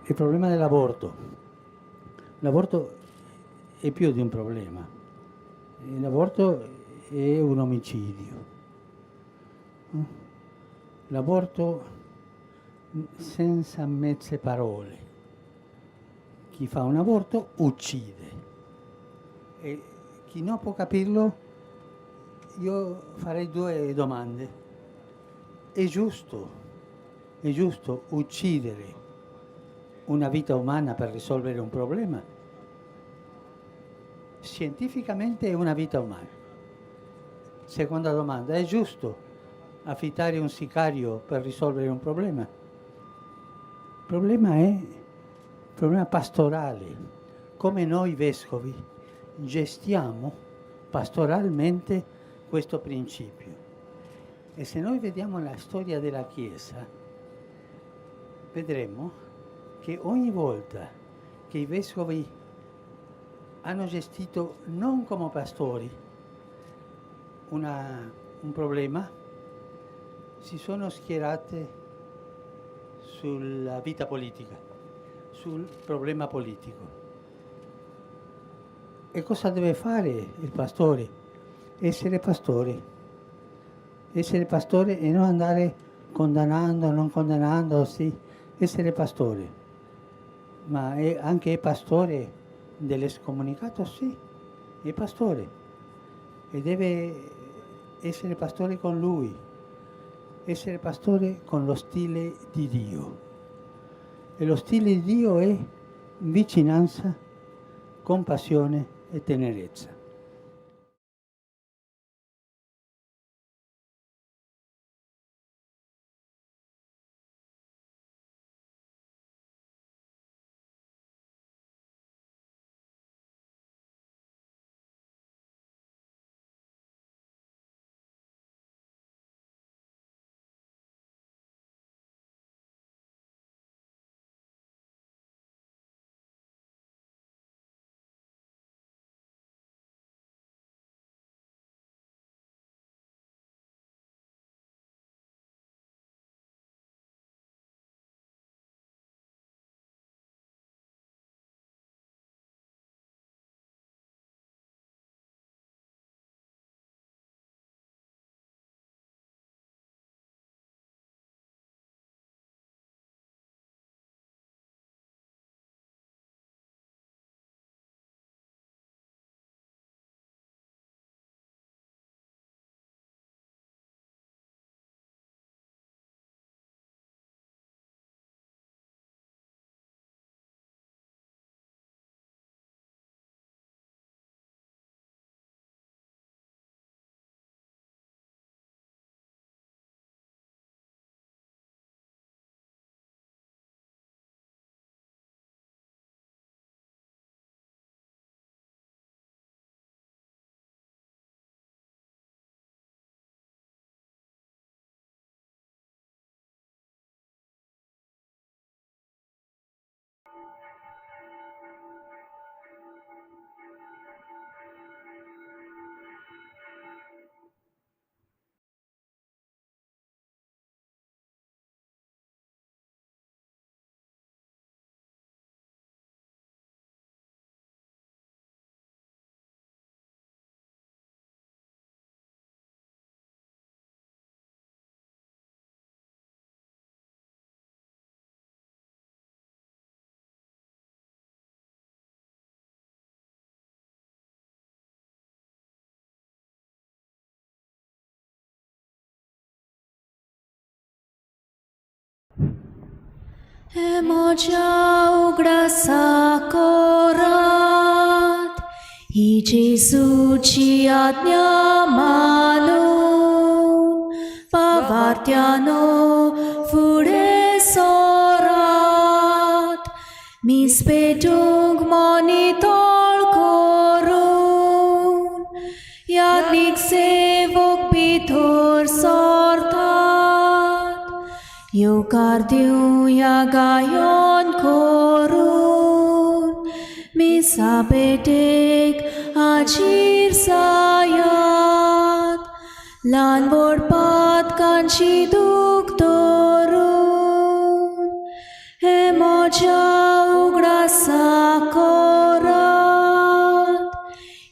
Il problema dell'aborto. L'aborto è più di un problema. L'aborto è un omicidio. L'aborto senza mezze parole. Chi fa un aborto uccide. E chi non può capirlo, io farei due domande. È giusto uccidere una vita umana per risolvere un problema? Scientificamente è una vita umana. Seconda domanda, è giusto affittare un sicario per risolvere un problema? Il problema è un problema pastorale. Come noi vescovi gestiamo pastoralmente questo principio. E se noi vediamo la storia della Chiesa, vedremo che ogni volta che i vescovi hanno gestito non come pastori un problema, si sono schierate sulla vita politica, sul problema politico. E cosa deve fare il pastore? Essere pastore e non andare condannando, non condannando, sì, essere pastore. Ma è anche pastore dell'escomunicato? Sì, è pastore e deve essere pastore con lui, essere pastore con lo stile di Dio. E lo stile di Dio è vicinanza, compassione e tenerezza. Emoja ugrasakorat, I Gesù ci adniamano, pavartiano fure sorat, mispedung monitol korun, jadnik sevok pitor sortat, Eucardiu iagayon korun, misabetek हाजीर जायात ल्हान व्हड पातकांची दूख धरून हे म्हज्या उगडासा कोरात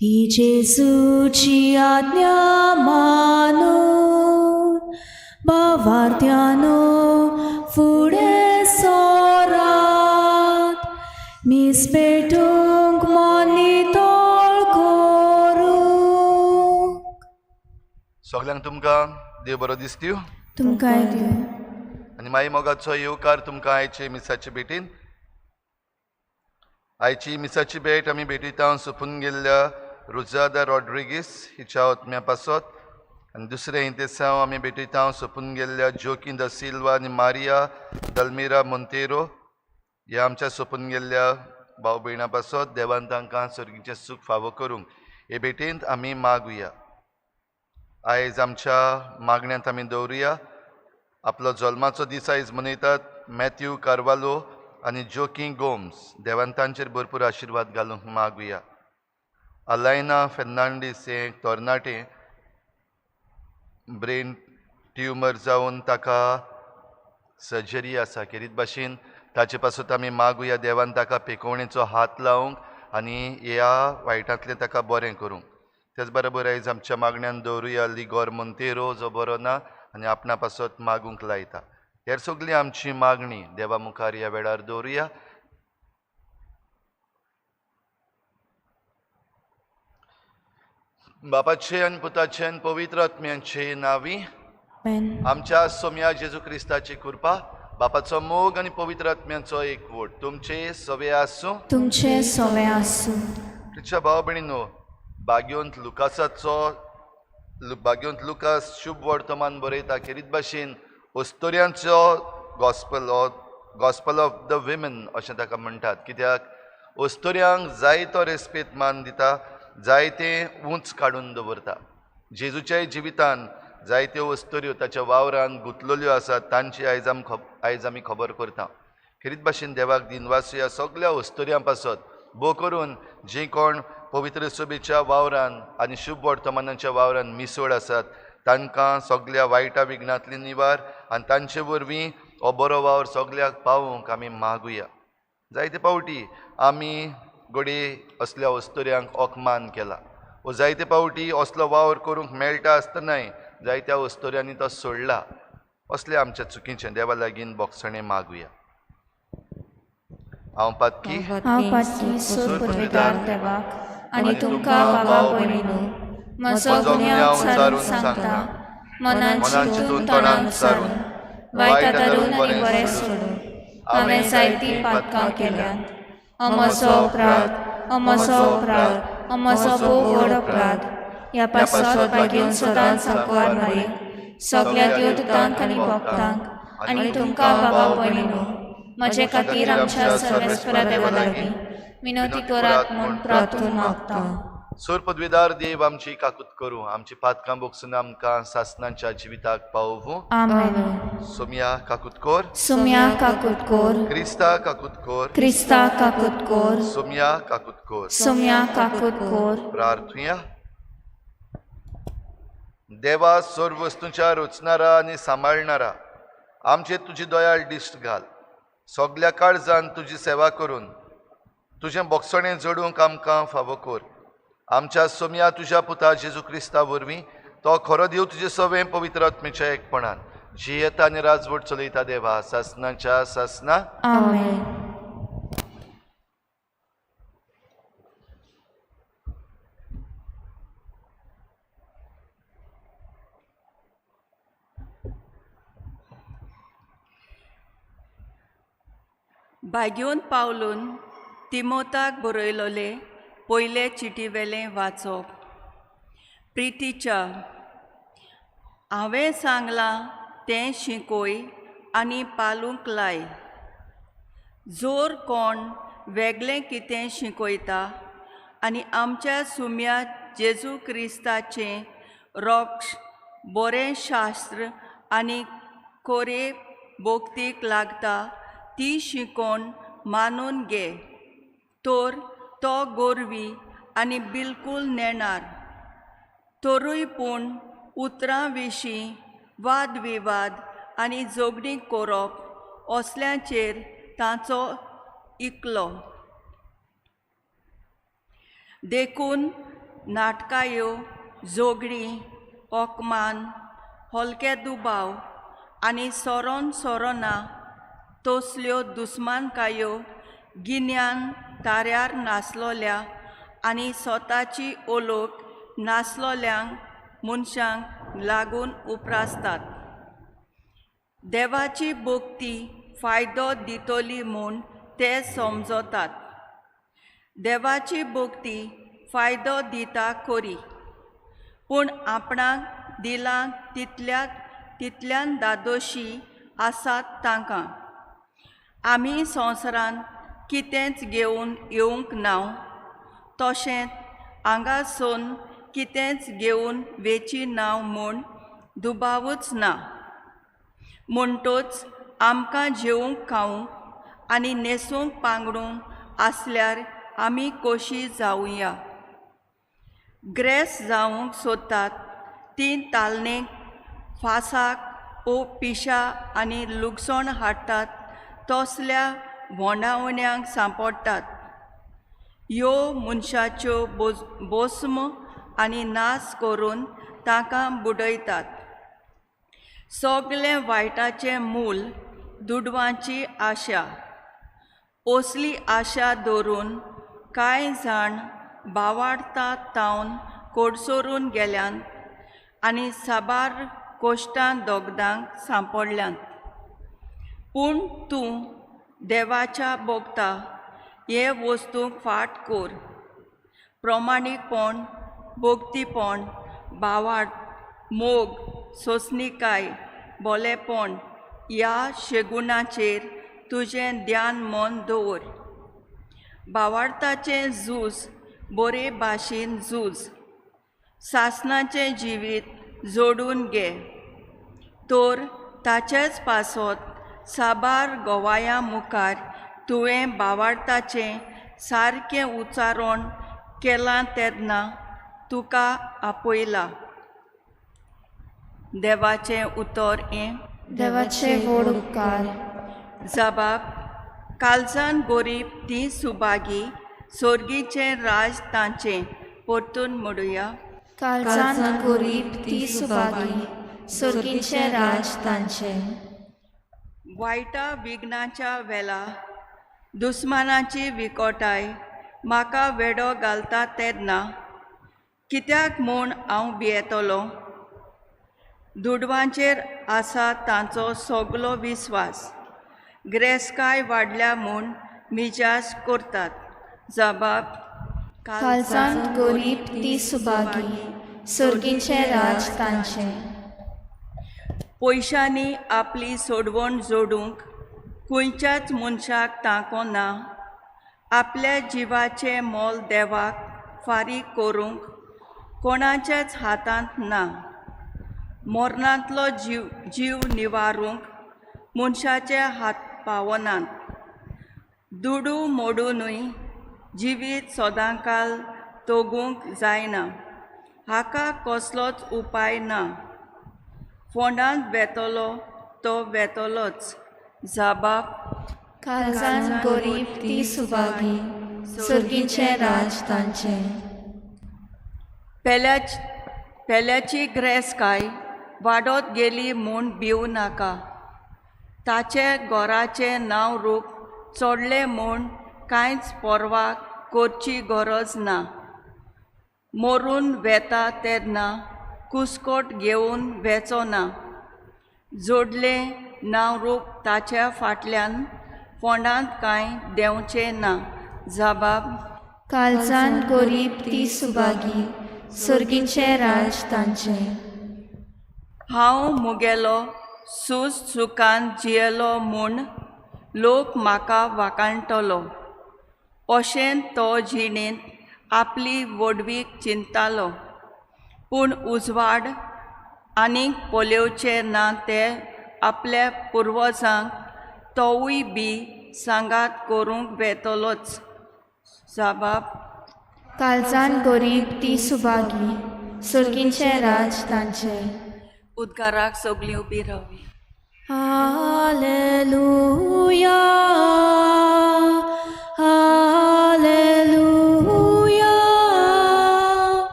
ही जेजूची आज्ञा मानून भावार्थ्यानो फुडें सोरात मीस पेटूंक मन नितळ करूंक. सगल्यांक तुमकां देव बरो दिसत्यो तुमकांय दिवं. आनी माई मोगाचो येवकार तुमकां आयचे मिसाचे भेटीन. आयची मिसाची भेट आमी भेटयता सोंपून गेल्ल्या रुजादा रॉड्रिगीस हिच्या ओतम्या पासत. आनी दुसरें इंतेसांव आमी भेटयता सोंपून गेल्ल्या जोकीन द सिल्वा आनी मारिया दल्मिरा मोंतेरो ह्या आमच्या सोंपून गेल्ल्या भाव भयणां पासत. देवान तांकां सर्गीचें सूख फावो करूंक हे भेटेंत आमी मागुया. आयज आमच्या मागण्यांत आमी दवरुया. आपलो जल्माचो दीस आयज मनयतात मॅथ्यू कार्वालो आनी जोकी गोम्स. देवान तांचेर भरपूर आशिर्वाद घालूंक मागुया. अलायना फेर्नांडीस हे तरणाटें ब्रेन ट्युमर जावन ताका सर्जरी आसा. खेरीत भाशेन ताचे पासून आमी मागुया देवान ताका पेकोवणेचो हात लावंक आनी ह्या वायटांतलें ताका बरें करूंक. तेच बरोबर आयज आमच्या मागण्यांत दवरुया लिगोर मोंतेरो जो बरो ना आनी आपणा पासत मागूंक लायता. हेर सगळी आमची मागणी देवा मुखार ह्या वेळार दवरुया. बापाचे आनी पुताचे आनी पवित्र आत्म्याचे नांवी. आमच्या सोम्या जेजू क्रिस्ताची कृपा बापाचो मोग आनी पवित्र आत्म्याचो एकवट तुमचे सवे आसूं. तुमचे सवे आसूं. तुमच्या भाव भयणीनो बाग्योंत लुकास शुभ वर्तमान बरयता. खेरीत भाशेन ओस्तोऱ्यांचो गॉस्पल ऑफ द विमेन अशें ताका म्हणटात. कित्याक ओस्तोऱ्यांक जाय तो रेस्पेत मान दिता, जायते उंच काडून दवरता. जेजूच्याय जिवितान जायत्यो वस्तोऱ्यो ताच्या वावरान गुंतलेल्यो आसात तांची आयज आमी खबर करता. खेरीत भाशेन देवाक दिनवास ह्या सगळ्या वस्तोऱ्यां पासत भोव करून जी कोण पवित्र सभेच्या वावरान आनी शुभ वर्तमानाच्या वावरान मिसळ आसात तांकां सगळ्या वायटा विघ्नांतली निवार आनी तांचे वरवीं हो बरो वावर सगळ्याक पावोवंक आमी मागुया. जायते पावटी आमी घडये असल्या वस्तोऱ्यांक ओकमान केला. वो जायते पावटी असलो वावर करूंक मेळटा आसतनाय जायत्या वस्तोऱ्यांनी तो सोडला. असलें आमच्या चुकीचें देवा लागीं बोगसणें मागुया. हांव पातकी सोद पदवीदार देवाक आनी तुमकां बाबा भयणीनो म्हजो गुन्यांव सारून सांगता. मनान चिंतून तोंडान सारून वायट धरून आनी बरें सोडून हांवें जायतीं पातकां केल्यांत. म्हजो अपराध म्हजो भोव व्हड अपराध. ह्या पासत बागेन सदांच सांकवार मारी सगळ्या देवदूतांक आनी भक्तांक आनी तुमकां बाबा भयणीनो म्हजे खातीर आमच्या सर्वेस्परा देवा लागीं विनोती करात म्हूण प्रार्थून मागता. सोर पदवीदार देव आमची काकूत करूं, आमची पातकां बोगसून आमकां सासणांच्या जिविताक पावोवूं. आमेन. सोम्या काकूत कोर. सोम्या काकूत कोर. क्रिस्ता काकूत कोर. क्रिस्ता काकूत कोर. सोम्या काकूत कोर. सोम्या काकूत कोर. प्रार्थुया. देवा सोर वस्तूंच्या रचणारा आनी सांबाळणारा आमचे तुजी दयाळ दिश्ट घाल. सगळ्या काळजान तुजी सेवा करून तुजें बोगसणें जोडूंक आमकां फावो कर. आमच्या सोम्या तुज्या पुता जेजू क्रिस्ता वरवीं तो खरो देव तुजे सवें पवित्र आत्मेच्या एकपणान जियेता आनी राजवट चलयता देवा सासणाच्या सासना. आमेन. बाग्योन पावलून तिमोथाक बरयलोले पयले चिटीवेलें वाचप. प्रितीच्या हांवें सांगलां तें शिकोय आनी पालूंक लाय. जोर कोण वेगळें कितें शिकयता आनी आमच्या सुम्या जेजू क्रिस्ताचें रोक्ष बरें शास्त्र आनी कोरे बोगतीक लागता ती शिकोवन मानून घे. तर तो गोरवी आनी बिलकूल नेणार. तोरूय पूण उतरां विशीं वादविवाद आनी झगडीं करप असल्यांचेर तांचो इकलो. देखून नाटकायो, झगडीं, ओकमान, हलके दुबाव आनी सोरोन सोरोना तसल्यो दुस्मानकायो गिन्यान ताऱ्यार नासलोल्या आनी स्वताची ओळख नासलोल्यांक मनशांक लागून उप्रासतात. देवाची भक्ती फायदो दितली म्हूण ते समजतात. देवाची भक्ती फायदो दिता खरी, पूण आपणाक दिलां तितल्यान दादोशी आसात तांकां. आमी संवसारांत कितेंच घेवन येवंक ना, तशेंच हांगासून कितेंच घेवन वेची ना म्हूण दुबावूच ना. म्हणटूच आमकां जेवंक खावंक आनी न्हेसूंक पांगडूंक आसल्यार आमी खोशी जावया. ग्रेस जावंक सोदतात तीं तालनेक, फासाक ओ पिशा आनी लुकसाण हाडटात तसल्या भोंडावण्यांक सांपडटात. ह्यो मनशाच्यो बोस्म आनी नाश करून तांकां बुडयतात. सगळे वायटाचें मूल दुडवांची आशा. असली आशा धरून कांय जाण भावार्थां तावन कोडसोरून गेल्यांत आनी साबार कोश्टां दोगदांक सांपडल्यांत. पूण तूं देवाच्या भोगता हे वस्तूंक फाट कर. प्रमाणीकपण, भोगतीपण, भावार्थ, मोग, सोंसणीकाय, बोलेपण ह्या शेगुणाचेर तुजें ध्यान मन दवर. भावार्थाचें झूज बरे भाशेन झूज. सासणाचें जिवीत जोडून घे. तर ताचेच पासत साबार गोवाया मुखार तुवें भावार्थाचें सारकें उच्चारण केलां तेन्ना तुका आपयला. देवाचें उतर हें. देवाचे व्हड उपकार. जबाब. काळजान गरीब ती सुभागी, सर्गीचें राज तांचें. परतून म्हणुया. काळजान गरीब ती सुभागी, सर्गीचें राज तांचें. वायटा विघ्नाच्या वेला दुस्मानाची विकोटाय म्हाका वेडो घालता तेन्ना कित्याक म्हूण हांव भियेतलों. दुडवांचेर आसा तांचो सगलो विस्वास. ग्रेसकाय वाडल्या म्हूण मिजाज करतात. जबाब. काळजान गरीब ती सुभागी, सर्गीचें राज तांचें. पयशांनी आपली सोडवण जोडूंक खंयच्याच मनशाक तांको ना. आपल्या जिवाचें मोल देवाक फारीक करूंक कोणाच्याच हातांत ना. मोरणांतलो जीव निवारूंक मनशाचे हात पावनात. दुडू मोडूनय जिवीत सदांकाल तोगूंक जायना. हाका कसलोच उपाय ना. फोंडांत वेतलो तो वेतलोच. जबाब. काळजान गरीब ती सुभागी, सर्गीचें राज तांचें. पेल्याची ग्रेसकाय वाडत गेली म्हूण भिवू नाका. ताचे घोराचें नांव रूप चडलें म्हूण कांयच पर्वा करची गरज ना. मरून वेता तेन्ना कुस्कोट घेवन वेचो ना. जोडलें नांव रूप ताच्या फाटल्यान फोंडांत कांय देंवचें ना. जबाब. काळजान गरीब ती सुभागी, सर्गीचें राज तांचें. हांव मुगेलो सूज सुखान जियेलो म्हूण लोक म्हाका वाखाणटलो. अशें तो जिणेंत आपली वडवीक चिंततालो. पूण उजवाड आनीक पोलेवचे ना ते आपल्या पुर्वजांक तोवूय बी सांगात करूंक वेतलोच. जबाब. काळजान गरीब ती सुभागी सुर्गींचे राज तांचे उद्गाराक सगळीं उबी रावया. हालेलुया हालेलुया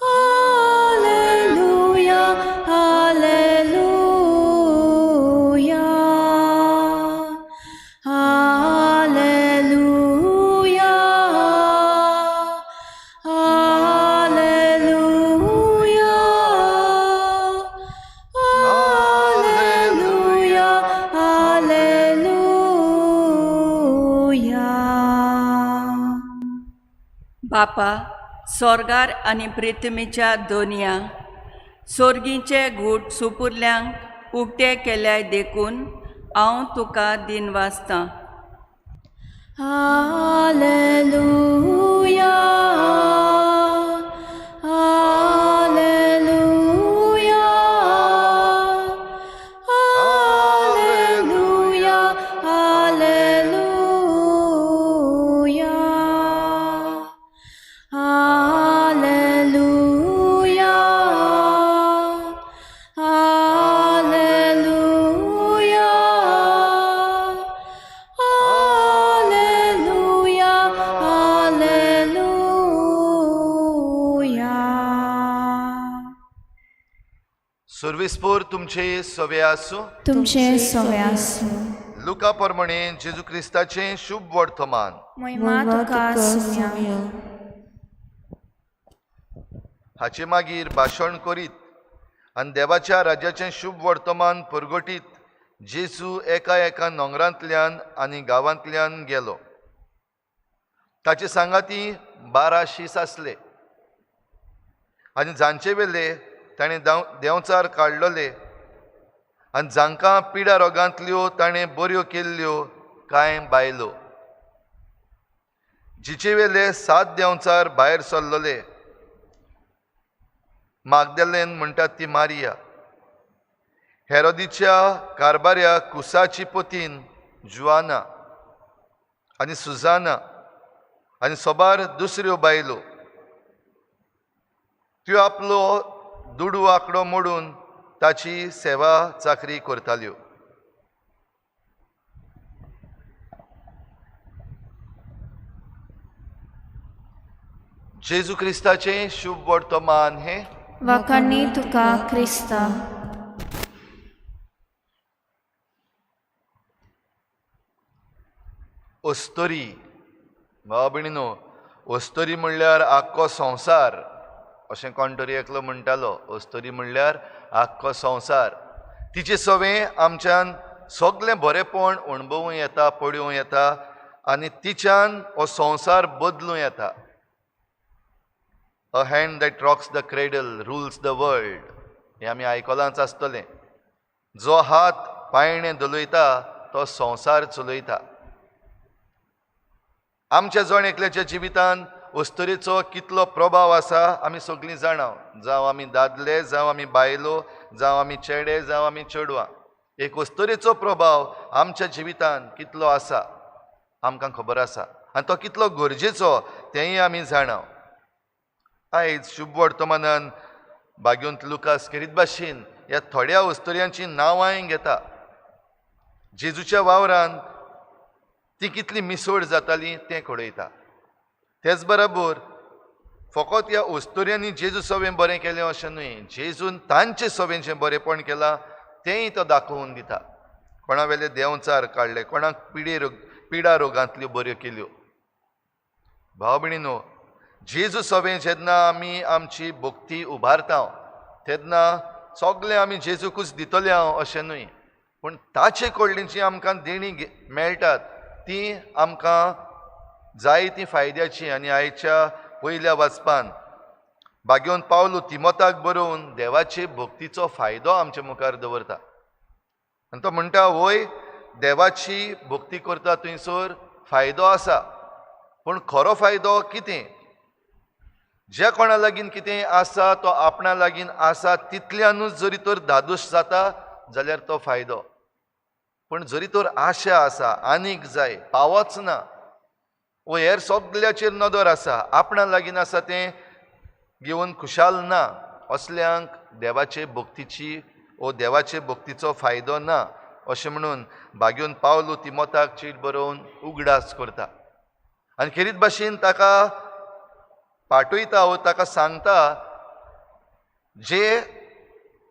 हालेलुया हालेलुया हालेलुया हालेलुया हालेलुया हालेलुया. बापा, स्वर्गार आनी पृथ्वीच्या दोनया सोर्गीचे घूट सुपुर्ल्यांक उक्ते केल्याय देखून हांव तुका दिनवासतां. हालेलुया हालेलुया हालेलुया हालेलुया हालेलुया हालेलुया हालेलुया हालेलुया. सर्विस्पोर तुमचे सवे आसूं. तुमचे सवे आसूं. लुका प्रमाणे जेजू क्रिस्ताचे शुभ वर्तमान. महिमा तुका आसूं. हाचे मागीर भाशण करीत आनी देवाच्या राज्याचें शुभ वर्तमान परगटीत जेजू एका एका नोंगरांतल्यान आनी गांवांतल्यान गेलो. ताचे सांगाती 12 शीस आसले आनी जांचे वेले ताणें देंवचार काडलोले आनी जांकां पिड्या रोगांतल्यो ताणें बऱ्यो केल्ल्यो कांय बायलो. जिचे वेले 7 देंवचार भायर सरलोले. मागदलेन म्हणटात ती मारिया, हेरोदीच्या कारभाऱ्या कुसाची पतीन जुआना आनी सुजाना आनी सोबार दुसऱ्यो बायलो. त्यो आपलो दुडू आंकडो मोडून ताची सेवा चाकरी करताल्यो. जेजू क्रिस्ताचे शुभ वर्तमान हे वखणी तुका क्रिस्ता. ओस्तोरी भावा भयणीनो, ओस्तोरी म्हणल्यार आख्खो संवसार अशें कोण तरी एकलो म्हणटालो. ओस्तोरी म्हणल्यार आख्खो संवसार. तिचे सवें आमच्यान सगळें बरेंपण अणभवूं येता, पळोवं येता आनी तिच्यान हो संवसार बदलूं येता. A hand that rocks the cradle rules the world. हें आमी आयकलांच आसतलें. जो हात पायणें दलयता तो संवसार चलयता. आमच्या जण एकल्याच्या जिवितांत ओस्तोरेचो कितलो प्रभाव आसा आमी सगळीं जाणां. जावं आमी दादले, जावं आमी बायलो, जावं आमी चेडे, जावं आमी चेडवां. एक ओस्तोरेचो प्रभाव आमच्या जिवितांत कितलो आसा आमकां खबर आसा आनी तो कितलो गरजेचो तेंय आमी जाणां. आयज शुभ वर्तमानान बाग्योंत लुकास करीत भाशेन ह्या थोड्या ओस्तोऱ्यांची नांवांय घेता. जेजूच्या वावरान ती कितली मिसोड जाताली तें कळयता. तेच बरोबर फकत ह्या ओस्तोऱ्यांनी जेजू सवें बरें केलें अशें न्हय, जेजून तांचे सवें जें बरेंपण केलां तेंय तो दाखोवन दिता. कोणा वेले देंवचार काडले, कोणाक पिड्या रोगांतल्यो बऱ्यो केल्यो. भाव भयणीनो, जेजू सवें जेन्ना आमी आमची भक्ती उबारता तेन्ना सगळें आमी जेजूकूच दितले हांव अशें न्हय, पूण ताचे कडल्यान जी आमकां देणी मेळटात ती आमकां जाय ती फायद्याची. आनी आयच्या पयल्या वाचपान बाग्योन पावलो तिमोथाक बरोवन देवाचे भक्तीचो फायदो आमच्या मुखार दवरता. आनी तो म्हणटा, वय देवाची भक्ती करता थंयसर फायदो आसा, पूण खरो फायदो कितें? जे कोणा लागीं कितें आसा तो आपणा लागीं आसा तितल्यानूच जरी तर धादोश जाता जाल्यार तो फायदो. पूण जरी तर आशा आसा, आनीक जाय, पावच ना, वो हेर सगल्याचेर नदर आसा, आपणा लागीं आसा तें घेवन खुशाल ना, असल्यांक देवाचे भक्तीची वो देवाचे भक्तीचो फायदो ना अशें म्हणून भाग्यून पावलू तिमोथाक चीट बरोवन उगडास करता आनी खेरीत भाशेन ताका पाठयता वो ताका सांगता जे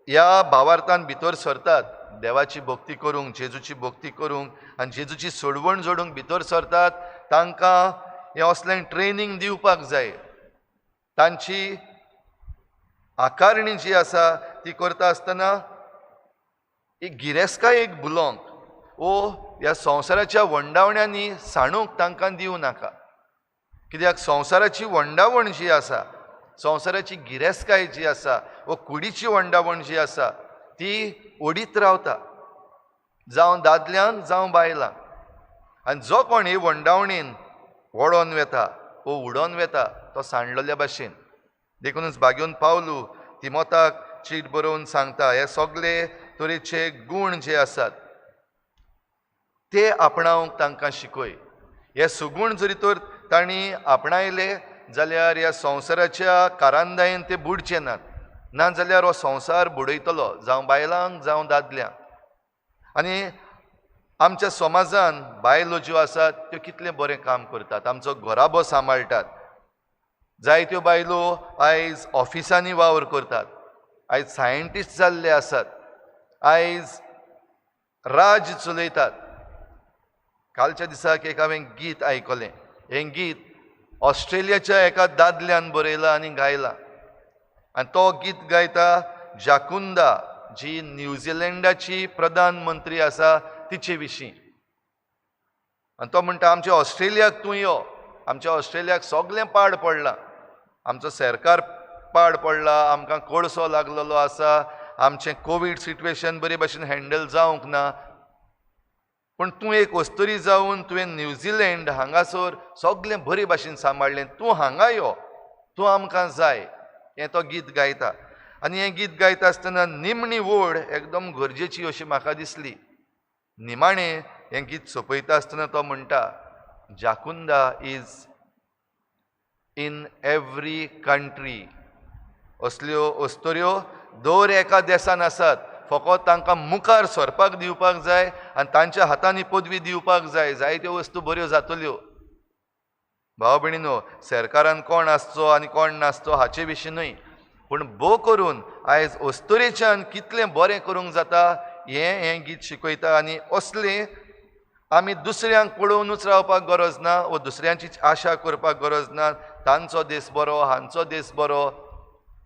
ह्या भावार्थान भितर सरतात देवाची भक्ती करूंक, जेजूची भक्ती करूंक आनी जेजूची सोडवण जोडूंक भितर सरतात, तांकां हें असलें ट्रेनींग दिवपाक जाय. तांची आकारणी जी आसा ती करता आसतना एक गिरेस्काय एक बुलोंक वो ह्या संवसाराच्या वंडावण्यांनी साणूक तांकां दिवं नाका. कित्याक संवसाराची वंडावण जी आसा, संवसाराची गिरेस्काय जी आसा, वो कुडीची वंडावण जी आसा ती ओडीत रावता, जावं दादल्यांक जावं बायलांक. आनी जो कोण हे वंडावणेन वळोन वेता वो उडोवन वेता तो सांडलेल्या भाशेन. देखूनच भाग्यून पावलू तिमोथाक चीट बरोवन सांगता हे सगळे तरेचे गूण जे आसात ते आपणावंक तांकां शिकय. हे सुगूण जरी तर तांणी आपणायले जाल्यार ह्या संवसाराच्या कारांदायेन ते बुडचे नात, नाजाल्यार हो संवसार बुडयतलो, जावं बायलांक जावं दादल्यांक. आनी आमच्या समाजान बायलो ज्यो आसात त्यो कितलें बरें काम करतात, आमचो घोराबो सांबाळटात. जायत्यो बायलो आयज ऑफिसांनी वावर करतात, आयज सायंटिस्ट जाल्ले आसात, आयज राज चलयतात. कालच्या दिसाक एक हांवें गीत आयकलें. हें गीत ऑस्ट्रेलियाच्या एका दादल्यान बरयलां आनी गायलां. आनी तो गीत गायता जाकुंदा, जी न्यूझिलंडाची प्रधानमंत्री आसा तिचे विशीं. आनी तो म्हणटा आमच्या ऑस्ट्रेलियाक तूं यो, आमच्या ऑस्ट्रेलियाक सगळें पाड पडलां, आमचो सरकार पाड पडला, आमकां कोळसो लागलेलो आसा, आमचें कोवीड सिट्युएशन बरे भाशेन हँडल जावंक ना. पूण तूं एक वस्तुरी जावन तुवें न्यूझिलंड हांगासर सगळें बरे भाशेन सांबाळलें, तूं हांगा यो, तूं आमकां जाय. हें तो गीत गायता. आनी हें गीत गायता आसतना निमणी वोड एकदम गरजेची अशी म्हाका दिसली. निमाणें हें गीत सोंपयता आसतना तो म्हणटा जाकुंदा इज इन एवरी कंट्री. असल्यो अस्तोऱ्यो दर एका देशान आसात, फकत तांकां मुखार सरपाक दिवपाक जाय आनी तांच्या हातांनी पदवी दिवपाक जाय, जायत्यो वस्तू बऱ्यो जातल्यो. भाव भयणीनो, सरकारान कोण आसचो आनी कोण नासचो हाचे विशीं न्हय, पूण भोव करून आयज अस्तोरेच्यान कितलें बरें करूंक जाता हें गीत शिकयता. आनी असलें आमी दुसऱ्यांक पळोवनूच रावपाक गरज ना, वो दुसऱ्यांची आशा करपाक गरज ना, तांचो देश बरो, हांचो देश बरो.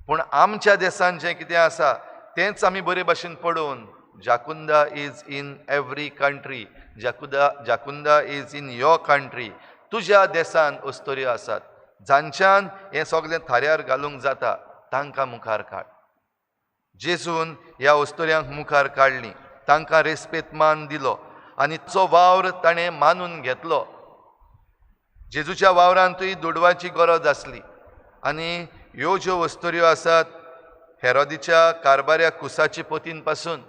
पूण आमच्या देशान जें कितें आसा तेंच आमी बरे भाशेन पळोवन जाकुंदा इज इन एवरी कंट्री, जाकुंदा इज इन युअर कंट्री. तुज्या देशान अस्तोऱ्यो आसात, जांच्यान हें सगळें थाऱ्यार घालूंक जाता तांकां मुखार काड. जेजून ह्या अस्तोऱ्यांक मुखार काडलीं, तांकां रेस्पेत मान दिलो आनी तो वावर ताणें मानून घेतलो. जेजूच्या वावरांतूय दुडवाची गरज आसली. आनी ह्यो ज्यो अस्तोऱ्यो आसात हेरोदीच्या कारबाऱ्या कुसाचे पतीन पासून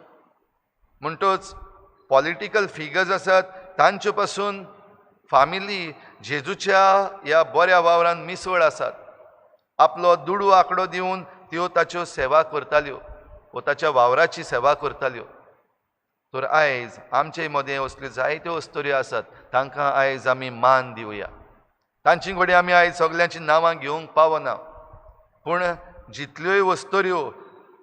म्हणटच पॉलिटिकल फिगर्स आसात तांचे पासून फामिली जेजूच्या ह्या बऱ्या वावरान मिसवळ आसात. आपलो दुडू आंकडो दिवन त्यो ताच्यो सेवा करताल्यो व ताच्या वावराची सेवा करताल्यो. तर आयज आमचे मदें असल्यो जायत्यो अस्तोऱ्यो आसात, तांकां आयज आमी मान दिवया. तांची घोडी आमी आयज सगळ्यांची नांवां घेवंक पावना, पूण जितल्योय अस्तोऱ्यो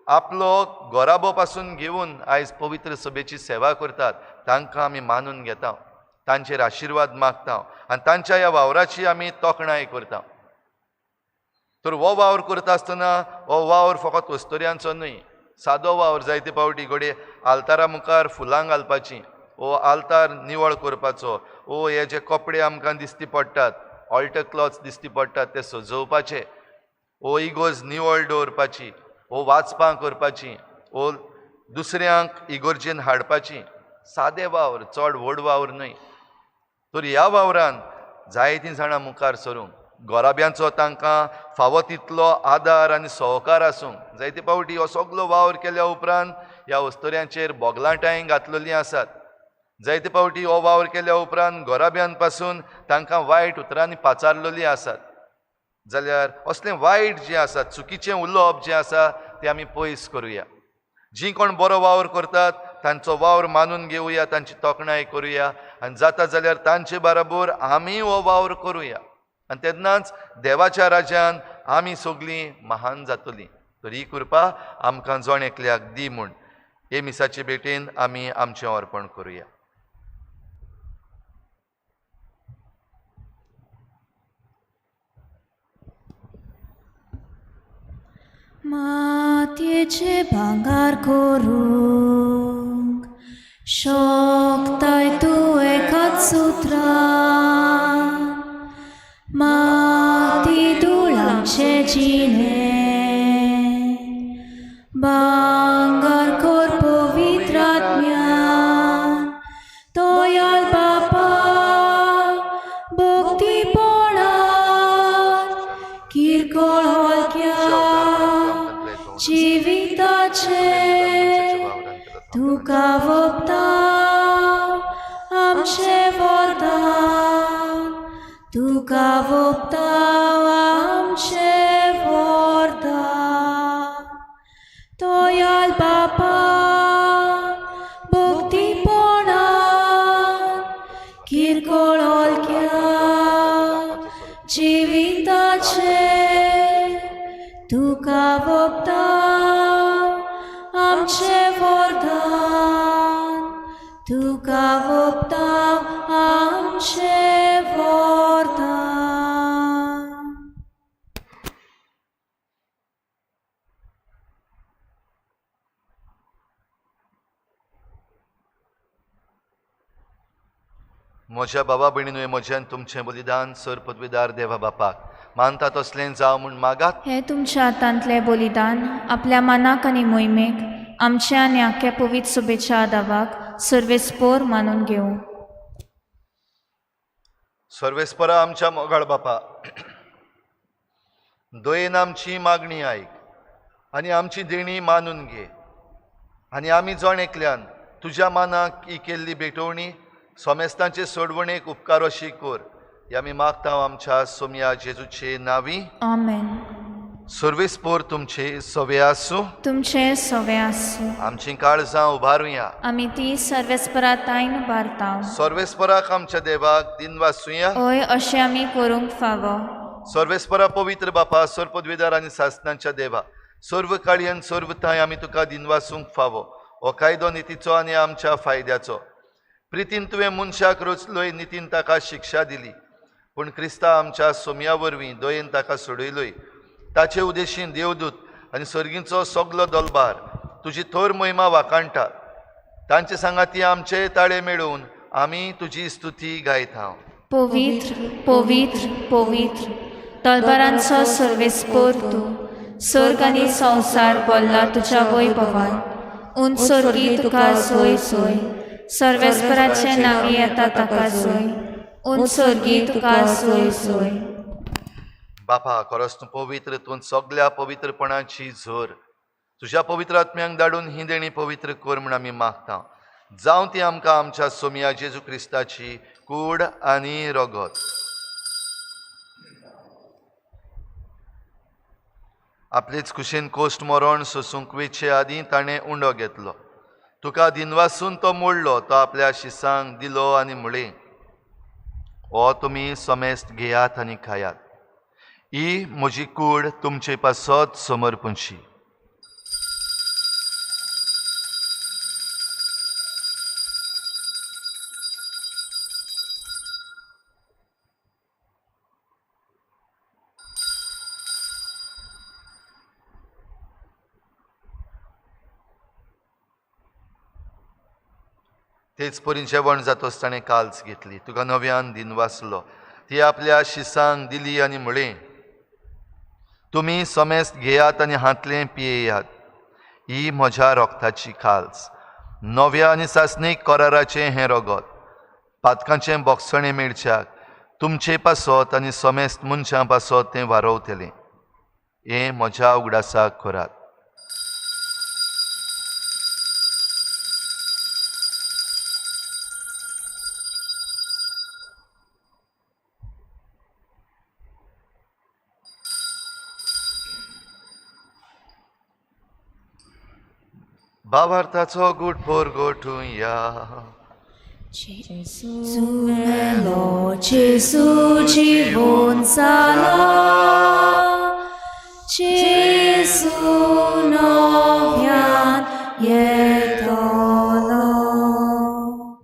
आपलो घोराबो पासून घेवन आयज पवित्र सभेची सेवा करतात तांकां आमी मानून घेता, तांचेर आशिर्वाद मागता आनी तांच्या ह्या वावराची आमी तोखणाय करता. तर हो वावर करता आसतना हो वावर फकत अस्तोऱ्यांचो न्हय, सादो वावर. जायते पावटी घोडे आल्तारा मुखार फुलां घालपाचीं, वो आल्तार निवळ करपाचो, वो हे जे कपडे आमकां दिश्टी पडटात, ऑल्टर क्लॉथ्स दिश्टी पडटात ते सजोवपाचे, वो इगोर्ज निवळ दवरपाची, वो वाचपां करपाची, वो दुसऱ्यांक इगोर्जेन हाडपाची. सादे वावर, चड व्हड वावर न्हय. तर ह्या वावरान जायतीं जाणां मुखार सरूंक, गोराब्यांचो तांकां फावो तितलो आदार आनी सहकार आसूंक. जायते पावटी हो सगळो वावर केल्या उपरांत ह्या अस्तोऱ्यांचेर बोगलांटाय घातलेलीं आसात. जायते फावटी हो वावर केल्या उपरांत घोराब्यान पासून तांकां वायट उतरांनी पाचारलेली आसात, जाल्यार असलें वायट जें आसा, चुकीचें उलोवप जें आसा तें आमी पयस करुया. जी कोण बरो वावर करतात तांचो वावर मानून घेवया, तांची तोखणाय करुया आनी जाता जाल्यार तांचे बरोबर आमी हो वावर करुया आनी तेन्नाच देवाच्या राज्यान आमी सगळीं महान जातलीं. तर ही कृपा आमकां जोण एकल्याक दी म्हूण हे मिसाचे भेटेन आमी आमचें अर्पण करुया. मातयेचे भांगार करूंक शोकताय तूं एकाच सुत्रान, माती धुळांचे जिणे भांगार कर पवित्र आत्म्यान. दयाल बापा भक्तीपणान किरकोळ जिविताचे तुका वोगता आमचे वरदान, तुका वोगता आमचे वरदान. दयाल बापा भक्तीपणान किरकोळ जिविताचे तुका वोगता आमचे वरदान, तुका वोगता आमचे वरदान. म्हज्या बाबा भयणींनो, म्हज्यान तुमचें बलिदान सर पदवीदार देवा बापाक मानता तसलें जावं म्हूण मागात. हे तुमच्या हातांतलें बलिदान आपल्या मनाक आनी मोहिमेक आमच्या आनी आख्या पवित्र सभेच्या आदावाक सर्वेस्पोर मानून घेवं. सर्वेस्परा आमच्या मोगाळ बापा, दयेन आमची मागणी आयक आनी आमची देणी मानून घे आनी आमी जोण एकल्यान तुज्या मानाक ही केल्ली भेटवणी सोमेस्तांचे सोडवणेक उपकार अशी कर. हे आमी मागता आमच्या सोम्या जेजूचे नांवी. आमेन. सर्वेस्पोर तुमचे सवे आसूं, तुमचे सवे आसूं. आमची काळजां उबारुया, आमी ती सर्वेस्परातायन उबारता. सर्वेस्पराक आमच्या देवाक दिनवासुया. हय, अशें आमी करूंक फावो. सर्वेस्परा पवित्र बापा, सर पदवीदार आनी सासणांच्या देवा, सर्व काळी आनी सर्व थांय आमी तुका दिनवासूंक फावो. हो कायदो नितीचो आनी आमच्या फायद्याचो. प्रितीन तुवें मनशाक रचलोय, नितीन ताका शिक्षा दिली, पूण क्रिस्ता आमच्या सोम्या वरवीं दयेन ताका सोडयलोय. ताचे उदेशीन देवदूत आनी सर्गींचो सगलो दलबार तुजी थोर महिमा वाकाणटा. तांचे सांगाती आमचे ताळे मेळून आमी तुजी स्तुती गायता. पवित्र पवित्र पवित्र दलबारांचो सर्वेस्पोर तूं, सर्ग आनी संवसार भरला तुज्या वैभवान. उंच सर्गी तुका सोय सोय, सर्वेस्पराचे नांवी येता ताका सोय. उंच सर्गी तुका सोय सोय. बापा, खरोच तूं पवित्र, तूं सगल्या पवित्रपणाची झर तुज्या पवित्र आत्म्यांक धाडून ही देणी पवित्र कर म्हूण आमी मागता. जावं ती आमकां आमच्या सोम्या जेजू क्रिस्ताची कूड आनी रगत. आपलीच कुशीन कोश्ट मरण सोसूंक वेचे आदीं ताणें उंडो घेतलो. तुका दिनवासून तो मोडलो, तो आपल्या शिसांक दिलो आनी म्हळें, हो तुमी समेस्त घेयात आनी खायात. ही म्हजी कूड तुमचे पासत समर्पणशी. तेच परी जेवण जातोच ताणें काल्स घेतली, तुका नव्यान दिनवासलो, ती आपल्या शिसांक दिली आनी म्हळें, तुमी समेस्त घेयात आनी हातलें पियेयात. ही म्हज्या रोगताची काल्स, नव्या आनी सासणीक कराराचें हें रगत, पातकांचें बोगसणें मेळच्याक तुमचे पासत आनी समेस्त मनशां पासत तें वारवतलें. हें म्हज्या उगडासाक करात. भावार्थाचो गुटभोर गोठूया. Zuelo Gesù जीवन साला Gesù नव्यान येतलो.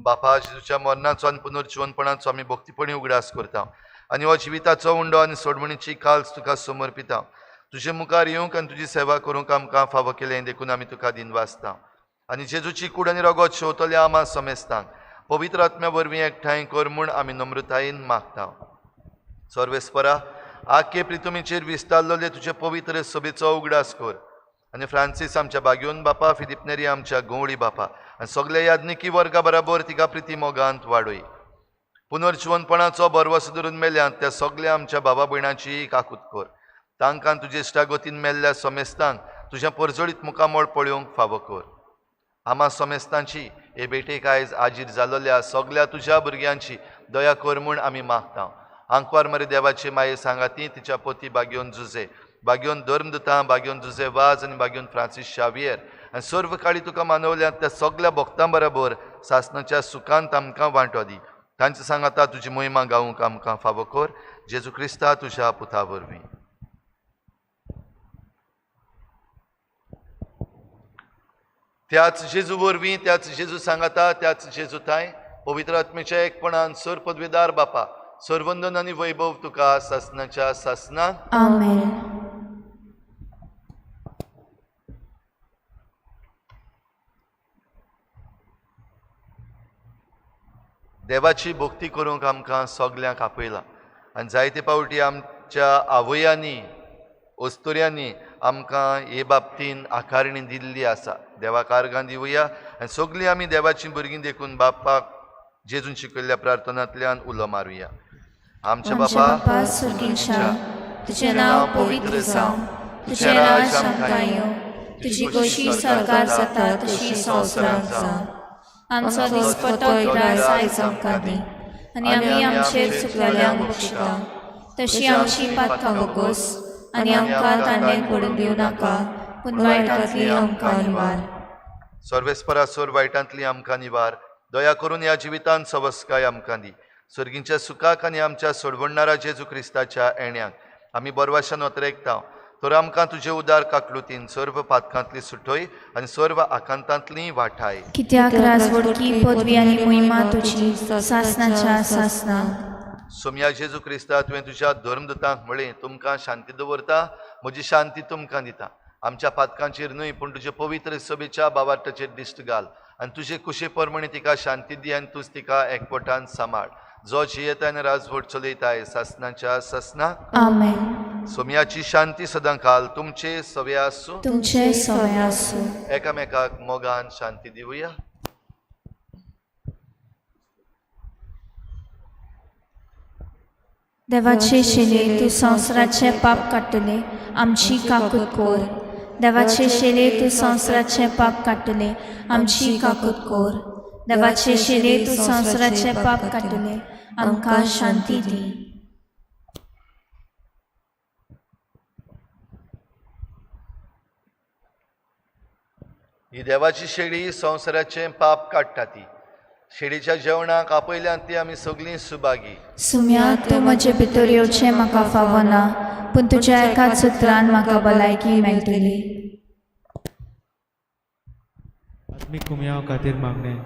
बापा जेजूच्या मरणाचो आनी पुनर्जीवनपणाचो आमी भक्तीपणी उगडास करता आनी हो जिविताचो उंडो आनी सोडमणीची काल्स तुका समर्पिता. तुजे मुखार येवंक आनी तुजी सेवा करूंक आमकां फावो केलें देखून आमी तुका दिनवासता आनी जेजूची कूड आनी रगत शेवतल्या आमा समेस्तांक पवित्र आत्म्या वरवीं एकठांय कर म्हूण आमी नम्रतायेन मागता. सर्वेस्परा आख्खे प्रितुमीचेर विस्तारलोले तुजे पवित्र सभेचो उगडास कर आनी फ्रांसीस आमच्या बागयोन बापा, फिलिप नेरी आमच्या गवळी बापा आनी सगळे याज्ञिकी वर्गा बराबर तिका प्रिती मोगांत वाडय. पुनर्जीवनपणाचो बरवस धरून मेल्यांत त्या सगळ्या आमच्या भावा भयणांची काकूत कर. तांकां तुजे इश्टागतीन मेल्ल्या समेस्तांक तुज्या परजळीत मुखामोळ पळोवंक फावो कर. आमा समेस्तांची हे बेटेक आयज आजीर जालोल्या सगळ्या तुज्या भुरग्यांची दया कर म्हूण आमी मागता. आंकवार मरे देवाची माये सांगाती तिच्या पोती बागयोन जुजे, बागयोन धर्मदुतां, बागयोन जुजे वाज आनी बागयोन फ्रांसीस शावियर आनी सर्व काळी तुका मानवल्यांत त्या सगळ्या भक्तां बरोबर सासणाच्या सुखांत आमकां वांटो दी. तांचे सांगाता तुजी मोहिमा गावूंक आमकां फावो कर. जेजू क्रिस्ता तुज्या पुता वरवीं. त्याच जेजू वरवीं, त्याच जेजू सांगाता, त्याच जेजू ताय पवित्र आत्मेच्या एकपणान सर पदवीदार बापा सर्वंदन आनी वैभव तुका सासणाच्या सासणाक. आमेन. देवाची भक्ती करूंक आमकां सगल्यांक आपयला आनी जायते पावटी आमच्या आवयांनी ओस्तोऱ्यांनी आमकां हे बाबतीन आकारणी दिल्ली आसा. देवाक आर्गां दिवया आनी सगळीं आमी देवाची भुरगीं देखून बापाक जेजून शिकयल्ल्या प्रार्थनांतल्यान उलो मारुया. आमच्या बापा सुर्गीच्या तुझें नांव पवित्र जावं, तुझें राज आमकां येवं, तुजी कशी सरकार जाता तशी संवसारांत जावं. आमचो दिसपटो गिराय आयज आमकां दी आनी आमी आमचेर चुकलेल्यांक बक्षिता तशी आमची पातकां वगोस आनी आमकां तांडेन पडून दिवं नाका पूण वायटांतली आमकां निवार. सर्वेस्परा सोर वायटांतली आमकां निवार. दया करून ह्या जिवितांत सवस्काय आमकां दी. सर्गींच्या सुखाक आनी आमच्या सोडवणणारा जेजू क्रिस्ताच्या येण्याक आमी बरवाशान वतरेकता. तर आमकां तुजे उदार काकलुतीन सर्व पातकांतली सुटोय आनी सर्व आकांतांतली वाटाय. कित्याक राजवडकी पदवी आनी मोहिमा तुजी सासणाच्या सासणाक. सोम्या जेजू क्रिस्ता तुवें तुज्या धर्मदुतांक म्हळें तुमकां शांती दवरता, म्हजी शांती तुमकां दिता. आमच्या पातकांचेर न्हय पूण तुजे पवित्र सभेच्या बावार्थाचेर दिश्ट घाल आनी तुजे कुशे परमणी तिका शांती दी आनी तूंच तिका एकवटान सांबाळ. जो जियेता आनी राजवट चलयताय सासणाच्या सासणाक. आमेन. सोम्याची शांती सदां काल तुमचे सवे आसूं. तुमचे सवय आसूं. एकामेकाक मोगान शांती दिवया. देवाचे शेले तूं संवसाराचे पाप काडटले आमची काकूत कोर. देवाचे शेले तूं संवसाराचे पाप काडटले आमची काकूत कोर. देवाचे शेले तूं संवसाराचे पाप काडटले आमकां शांती दी. ही देवाची शेळी संवसाराचें पाप काडटा ती. शेळीच्या जेवणाक आपयल्यान ती आमी सगळीं सुभागी. सुम्या तूं म्हजे भितर येवचें म्हाका फावो ना पूण तुज्या एकाच उतरान म्हाका भलायकी मेळटली. आत्मीक कुमयां खातीर मागणें.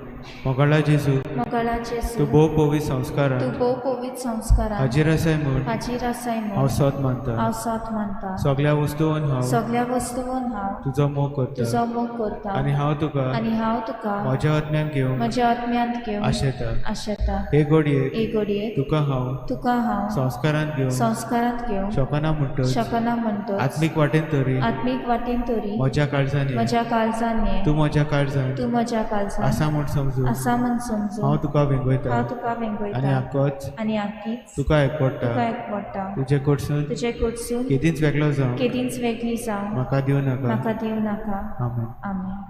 मोगाळा जेजू मोगाळा जेजू तूं भोव पवित्र तूं संस्कारान भोव पवित्र संस्कारान हाजीर आसाय म्हूण हाजीर आसाय हांव म्हूण सोत मानता. हांव साथ मानता. सगळ्या वस्तूंन हांव सगळ्या वस्तूंन हांव तुजो मोग करता तुजो मोग करता आनी हांव तुका आनी हांव तुका म्हज्या आत्म्यान घेवंक म्हज्या आत्म्यांत घेवन आशेता. आशेता. हे घडयेक एक घडयेक तुका हांव संस्कारांत घेवन संस्कारांत घेवन शकना म्हणटच शकना म्हणटच आत्मीक वाटेन तरी आत्मीक वाटेन तरी म्हज्या काळजान ये. म्हज्या काळजान ये. तूं म्हज्या काळजान तूं म्हज्या काळजान आसा म्हूण समजून आसा म्हूण समजून हांव तुका वेंगयता हांव तुका आनी वेंगयता आक्कोच आनी आखीच तुका एकवडटा. तुका एकवडटा. तुजे कडसून तुजे कडसून केदींच वेगळो जावं केदींच वेगळी जावं म्हाका दिवं नाका. म्हाका दिवं नाका. आमेन. आमेन.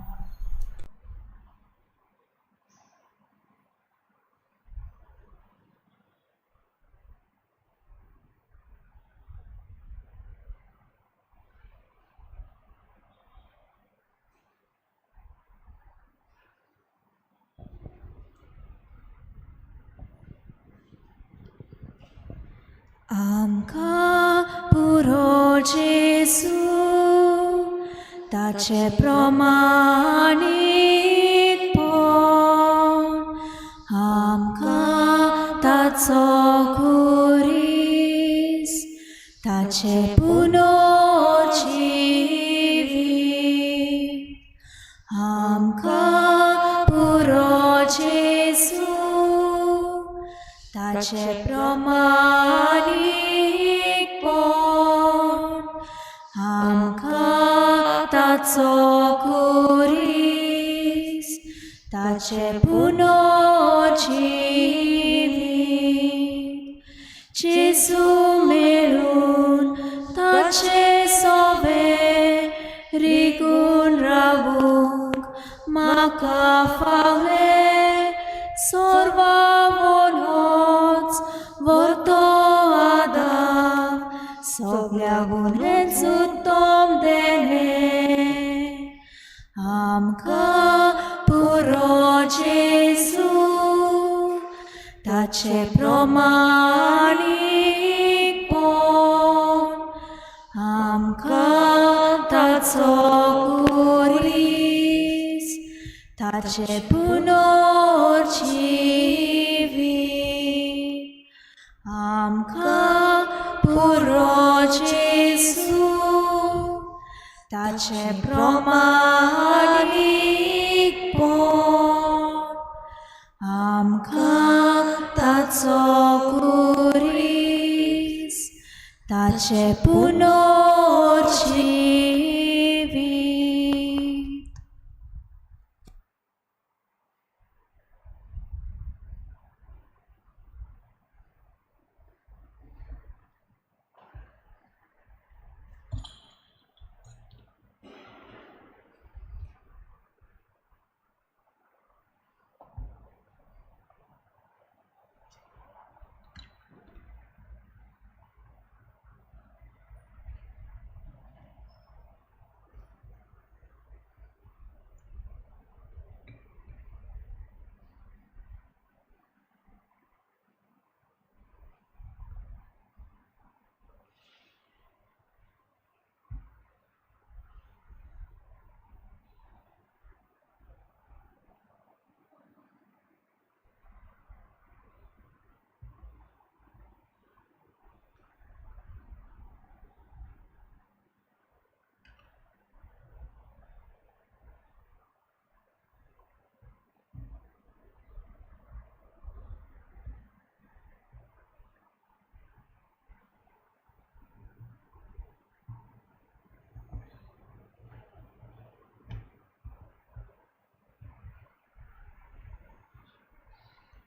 आमकां पुरो जेजू ताचे प्रमाणीकपण आमकां ताचो खुरीस ताचे पुनर्जीवीत आमकां पुरो जेजू ताचे प्रमाणीकपण आमकां ताचो खुरीस ताचे पुनर्जीवीत जेजू मेळून ताचे सोबे रिगून रावूंक म्हाका फावले सर्वांच वर्तो आदार सगळ्या गुन्हेच उत्तम देणे आमकां पुरो जेजू ताचे प्रमाणीकपण आमकां ताचो खुरीस ताचे पुनर्जीवीत आमकां पुरो जेजू ताचे प्रमाणीकपण आमकां ताचो खुरीस ताचे पुनर्जीवीत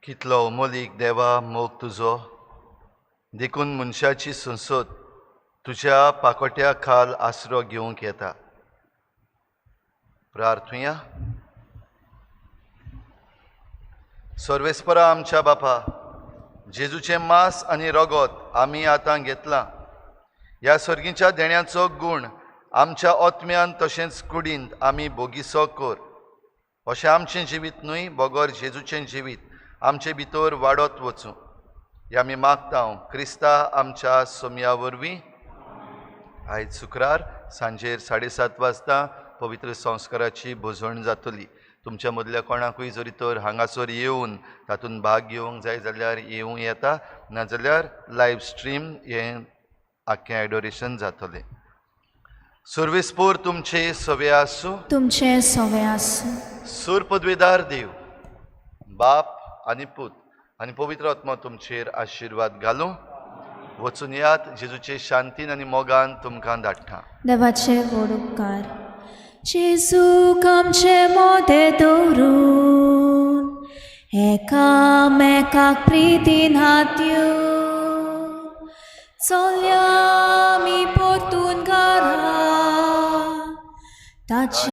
कितलो मोलीक देवा मोग तुजो देखून मनशाची संसद तुज्या पाकोट्या खाल आसरो घेवंक येता. प्रार्थुया. सर्वेस्परा आमच्या बापा, जेजूचें मांस आनी रगत आमी आतां घेतलां. ह्या सर्गीच्या देण्याचो गूण आमच्या ओतम्यान तशेंच कुडींत आमी भोगिसो कर. अशें आमचें जिवीत न्हय, बगोर जेजूचें जिवीत आमचे भितर वाडत वचूं. हें आमी मागता क्रिस्ता आमच्या सोम्या वरवीं. आयज शुक्रार सांजेर 7:30 वाजता पवित्र संस्काराची भोजवण जातली. तुमच्या मदल्या कोणाकूय जरी तर हांगासर येवन तातूंत भाग घेवंक जाय जाल्यार येवं येता, नाजाल्यार लायव्ह स्ट्रीम हें आख्खें एडोरेशन जातलें. सर्वेस्पोर तुमचे सवे आसूं. तुमचे सवे आसूं. सूर पदवेदार देव, बाप आनी पूत आनी पवित्र आत्मा तुमचेर आशिर्वाद घालूं. वचून यात. जेजूचे शांतीन आनी मोगान तुमकां धाडटा. देवाचे गोड उपकार. जेजूक आमचे मोदें दवरून एकामेकाक प्रितीन हात दिवन चलया आमी परतून घरा ताचे